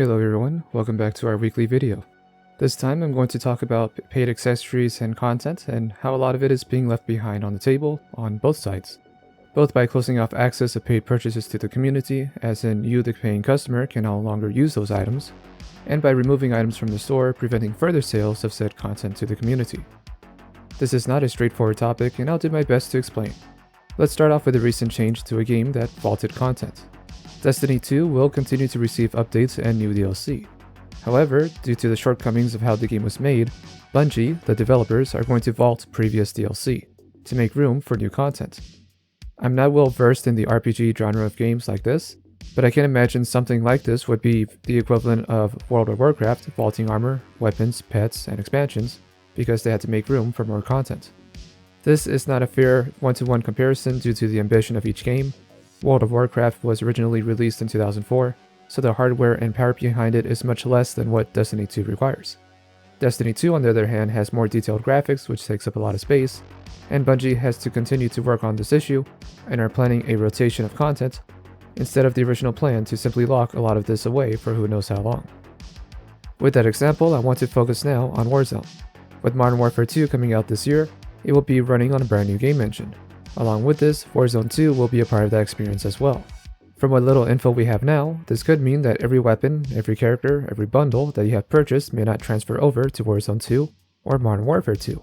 Hello everyone, welcome back to our weekly video. This time I'm going to talk about paid accessories and content and how a lot of it is being left behind on the table on both sides. Both by closing off access of paid purchases to the community, as in you the paying customer can no longer use those items, and by removing items from the store, preventing further sales of said content to the community. This is not a straightforward topic and I'll do my best to explain. Let's start off with a recent change to a game that vaulted content. Destiny 2 will continue to receive updates and new DLC. However, due to the shortcomings of how the game was made, Bungie, the developers, are going to vault previous DLC to make room for new content. I'm not well versed in the RPG genre of games like this, but I can imagine something like this would be the equivalent of World of Warcraft vaulting armor, weapons, pets, and expansions because they had to make room for more content. This is not a fair one-to-one comparison due to the ambition of each game. World of Warcraft was originally released in 2004, so the hardware and power behind it is much less than what Destiny 2 requires. Destiny 2 on the other hand has more detailed graphics which takes up a lot of space, and Bungie has to continue to work on this issue and are planning a rotation of content instead of the original plan to simply lock a lot of this away for who knows how long. With that example, I want to focus now on Warzone. With Modern Warfare 2 coming out this year, it will be running on a brand new game engine. Along with this, Warzone 2 will be a part of that experience as well. From what little info we have now, this could mean that every weapon, every character, every bundle that you have purchased may not transfer over to Warzone 2 or Modern Warfare 2.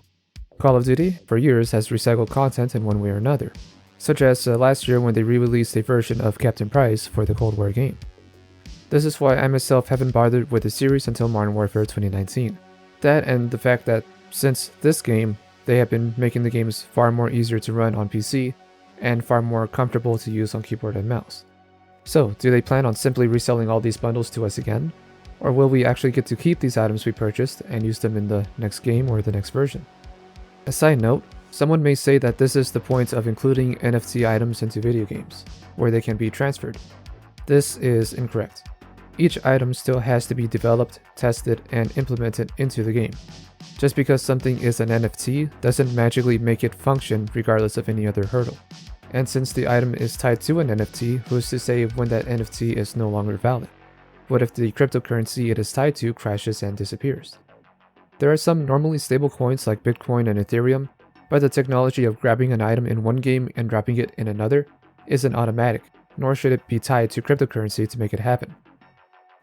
Call of Duty, for years, has recycled content in one way or another, such as last year when they re-released a version of Captain Price for the Cold War game. This is why I myself haven't bothered with the series until Modern Warfare 2019. That and the fact that since this game, they have been making the games far more easier to run on PC and far more comfortable to use on keyboard and mouse. So, do they plan on simply reselling all these bundles to us again? Or will we actually get to keep these items we purchased and use them in the next game or the next version? A side note, someone may say that this is the point of including NFT items into video games, where they can be transferred. This is incorrect. Each item still has to be developed, tested, and implemented into the game. Just because something is an NFT doesn't magically make it function regardless of any other hurdle. And since the item is tied to an NFT, who's to say when that NFT is no longer valid? What if the cryptocurrency it is tied to crashes and disappears? There are some normally stable coins like Bitcoin and Ethereum, but the technology of grabbing an item in one game and dropping it in another isn't automatic, nor should it be tied to cryptocurrency to make it happen.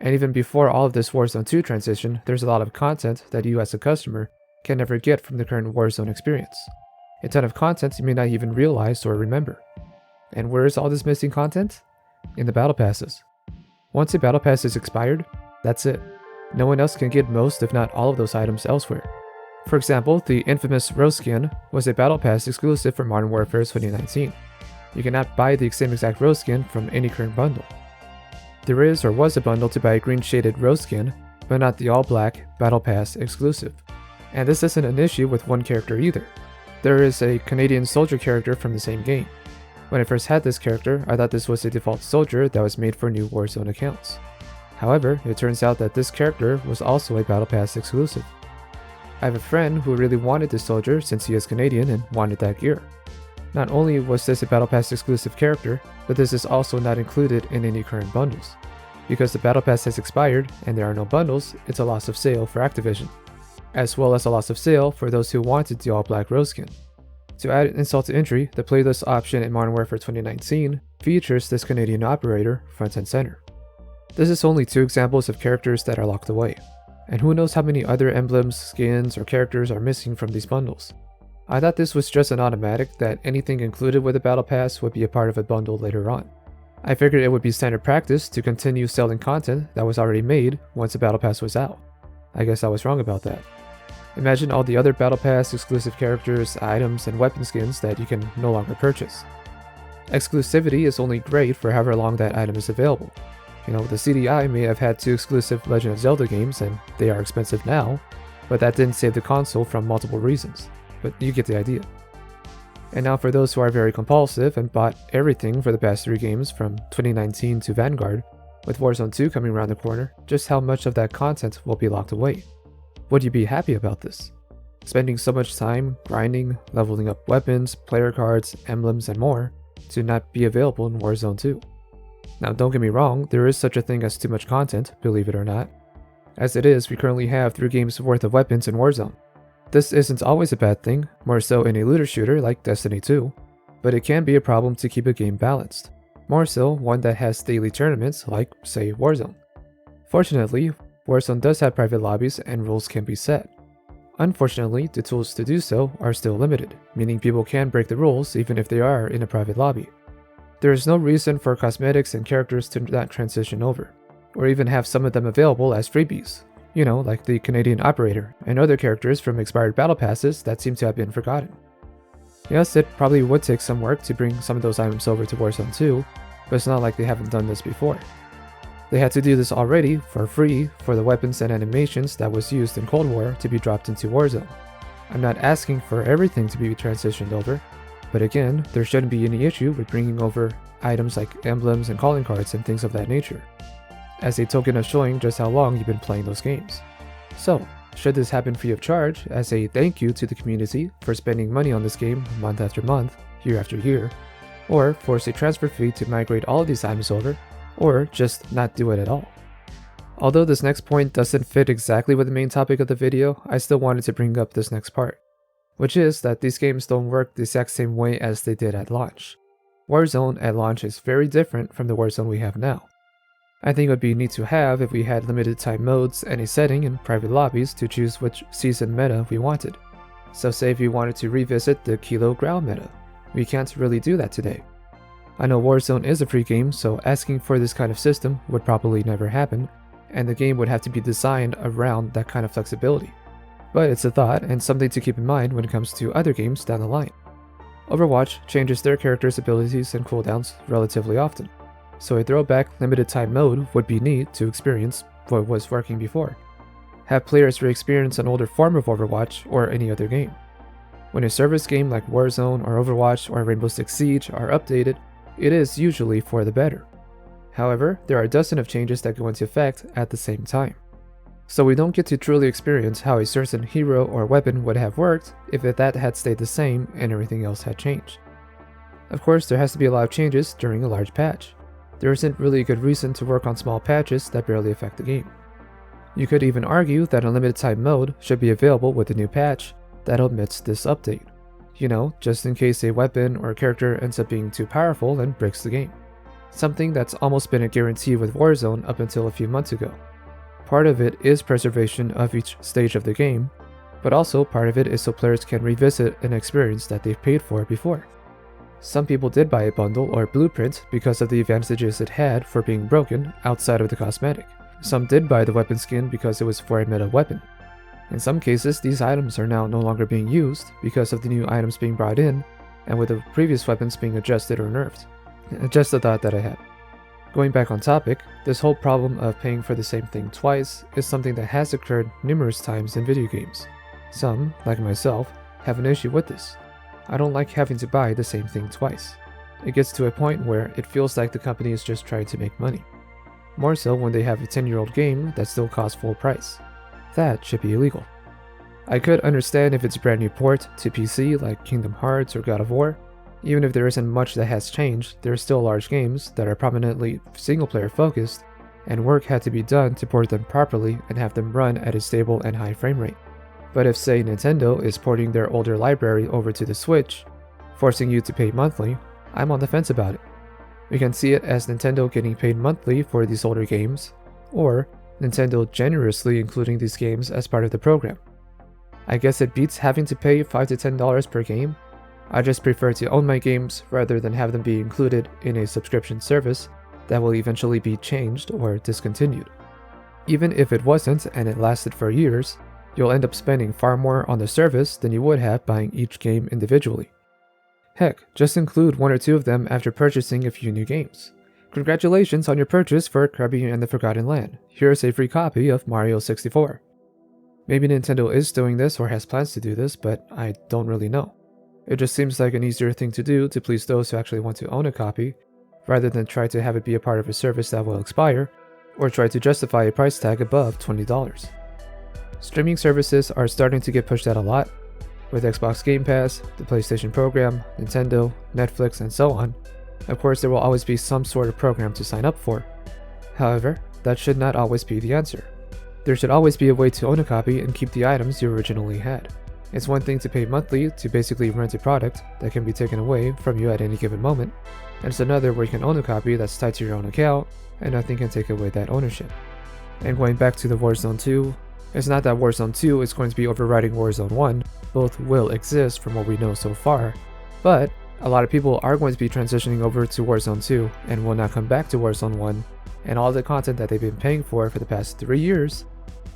And even before all of this Warzone 2 transition, there's a lot of content that you as a customer can never get from the current Warzone experience. A ton of content you may not even realize or remember. And where is all this missing content? In the battle passes. Once a battle pass is expired, that's it. No one else can get most if not all of those items elsewhere. For example, the infamous Rose skin was a battle pass exclusive for Modern Warfare 2019. You cannot buy the same exact Rose skin from any current bundle. There is or was a bundle to buy a green shaded Rose skin, but not the all black Battle Pass exclusive. And this isn't an issue with one character either. There is a Canadian soldier character from the same game. When I first had this character, I thought this was a default soldier that was made for new Warzone accounts. However, it turns out that this character was also a Battle Pass exclusive. I have a friend who really wanted this soldier since he is Canadian and wanted that gear. Not only was this a Battle Pass exclusive character, but this is also not included in any current bundles. Because the Battle Pass has expired and there are no bundles, it's a loss of sale for Activision, as well as a loss of sale for those who wanted the all-black Rose skin. To add insult to injury, the playlist option in Modern Warfare 2019 features this Canadian operator front and center. This is only 2 examples of characters that are locked away, and who knows how many other emblems, skins, or characters are missing from these bundles. I thought this was just an automatic that anything included with a battle pass would be a part of a bundle later on. I figured it would be standard practice to continue selling content that was already made once a battle pass was out. I guess I was wrong about that. Imagine all the other battle pass exclusive characters, items, and weapon skins that you can no longer purchase. Exclusivity is only great for however long that item is available. The CDI may have had 2 exclusive Legend of Zelda games and they are expensive now, but that didn't save the console from multiple reasons. But you get the idea. And now for those who are very compulsive and bought everything for the past 3 games from 2019 to Vanguard, with Warzone 2 coming around the corner, just how much of that content will be locked away? Would you be happy about this? Spending so much time grinding, leveling up weapons, player cards, emblems, and more to not be available in Warzone 2? Now don't get me wrong, there is such a thing as too much content, believe it or not. As it is, we currently have 3 games worth of weapons in Warzone. This isn't always a bad thing, more so in a looter shooter like Destiny 2, but it can be a problem to keep a game balanced. More so one that has daily tournaments like, say, Warzone. Fortunately, Warzone does have private lobbies and rules can be set. Unfortunately, the tools to do so are still limited, meaning people can break the rules even if they are in a private lobby. There is no reason for cosmetics and characters to not transition over, or even have some of them available as freebies, like the Canadian Operator and other characters from expired battle passes that seem to have been forgotten. Yes, it probably would take some work to bring some of those items over to Warzone 2, but it's not like they haven't done this before. They had to do this already for free for the weapons and animations that was used in Cold War to be dropped into Warzone. I'm not asking for everything to be transitioned over, but again, there shouldn't be any issue with bringing over items like emblems and calling cards and things of that nature, as a token of showing just how long you've been playing those games. So, should this happen free of charge as a thank you to the community for spending money on this game month after month, year after year, or force a transfer fee to migrate all of these items over, or just not do it at all? Although this next point doesn't fit exactly with the main topic of the video, I still wanted to bring up this next part, which is that these games don't work the exact same way as they did at launch. Warzone at launch is very different from the Warzone we have now. I think it would be neat to have if we had limited time modes and a setting in private lobbies to choose which season meta we wanted. So say if you wanted to revisit the Kilo Grau meta, we can't really do that today. I know Warzone is a free game, so asking for this kind of system would probably never happen, and the game would have to be designed around that kind of flexibility. But it's a thought and something to keep in mind when it comes to other games down the line. Overwatch changes their characters' abilities and cooldowns relatively often, so a throwback limited time mode would be neat to experience what was working before. Have players re-experience an older form of Overwatch or any other game. When a service game like Warzone or Overwatch or Rainbow Six Siege are updated, it is usually for the better. However, there are a dozen of changes that go into effect at the same time. So we don't get to truly experience how a certain hero or weapon would have worked if that had stayed the same and everything else had changed. Of course, there has to be a lot of changes during a large patch. There isn't really a good reason to work on small patches that barely affect the game. You could even argue that unlimited time mode should be available with the new patch that omits this update. Just in case a weapon or character ends up being too powerful and breaks the game. Something that's almost been a guarantee with Warzone up until a few months ago. Part of it is preservation of each stage of the game, but also part of it is so players can revisit an experience that they've paid for before. Some people did buy a bundle or blueprint because of the advantages it had for being broken outside of the cosmetic. Some did buy the weapon skin because it was for a meta weapon. In some cases, these items are now no longer being used because of the new items being brought in, and with the previous weapons being adjusted or nerfed. Just a thought that I had. Going back on topic, this whole problem of paying for the same thing twice is something that has occurred numerous times in video games. Some, like myself, have an issue with this. I don't like having to buy the same thing twice. It gets to a point where it feels like the company is just trying to make money. More so when they have a 10-year-old game that still costs full price. That should be illegal. I could understand if it's a brand new port to PC like Kingdom Hearts or God of War. Even if there isn't much that has changed, there are still large games that are prominently single-player focused, and work had to be done to port them properly and have them run at a stable and high frame rate. But if, say, Nintendo is porting their older library over to the Switch, forcing you to pay monthly, I'm on the fence about it. We can see it as Nintendo getting paid monthly for these older games, or Nintendo generously including these games as part of the program. I guess it beats having to pay $5 to $10 per game. I just prefer to own my games rather than have them be included in a subscription service that will eventually be changed or discontinued. Even if it wasn't and it lasted for years, you'll end up spending far more on the service than you would have buying each game individually. Heck, just include one or two of them after purchasing a few new games. Congratulations on your purchase for Kirby and the Forgotten Land. Here's a free copy of Mario 64. Maybe Nintendo is doing this or has plans to do this, but I don't really know. It just seems like an easier thing to do to please those who actually want to own a copy, rather than try to have it be a part of a service that will expire, or try to justify a price tag above $20. Streaming services are starting to get pushed out a lot, with Xbox Game Pass, the PlayStation program, Nintendo, Netflix, and so on. Of course, there will always be some sort of program to sign up for. However, that should not always be the answer. There should always be a way to own a copy and keep the items you originally had. It's one thing to pay monthly to basically rent a product that can be taken away from you at any given moment, and it's another where you can own a copy that's tied to your own account and nothing can take away that ownership. And going back to the Warzone 2, it's not that Warzone 2 is going to be overriding Warzone 1, both will exist from what we know so far, but a lot of people are going to be transitioning over to Warzone 2 and will not come back to Warzone 1, and all the content that they've been paying for the past 3 years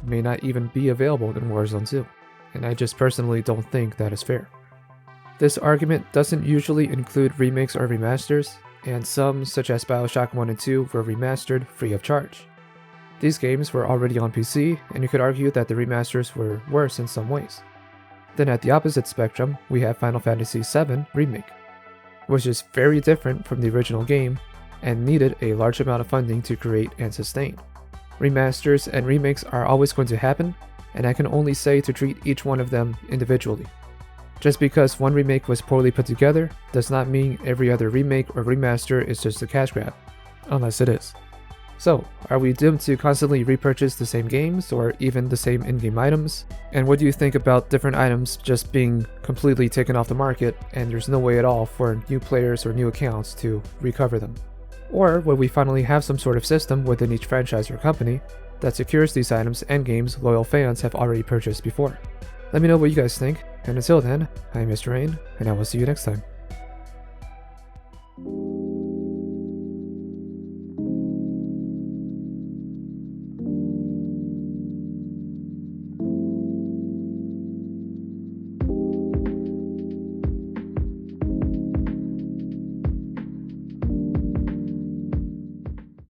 may not even be available in Warzone 2, and I just personally don't think that is fair. This argument doesn't usually include remakes or remasters, and some, such as BioShock 1 and 2, were remastered free of charge. These games were already on PC, and you could argue that the remasters were worse in some ways. Then at the opposite spectrum, we have Final Fantasy VII Remake, which is very different from the original game and needed a large amount of funding to create and sustain. Remasters and remakes are always going to happen, and I can only say to treat each one of them individually. Just because one remake was poorly put together does not mean every other remake or remaster is just a cash grab, unless it is. So, are we doomed to constantly repurchase the same games or even the same in-game items? And what do you think about different items just being completely taken off the market and there's no way at all for new players or new accounts to recover them? Or will we finally have some sort of system within each franchise or company that secures these items and games loyal fans have already purchased before? Let me know what you guys think, and until then, I'm Mr. Rain, and I will see you next time.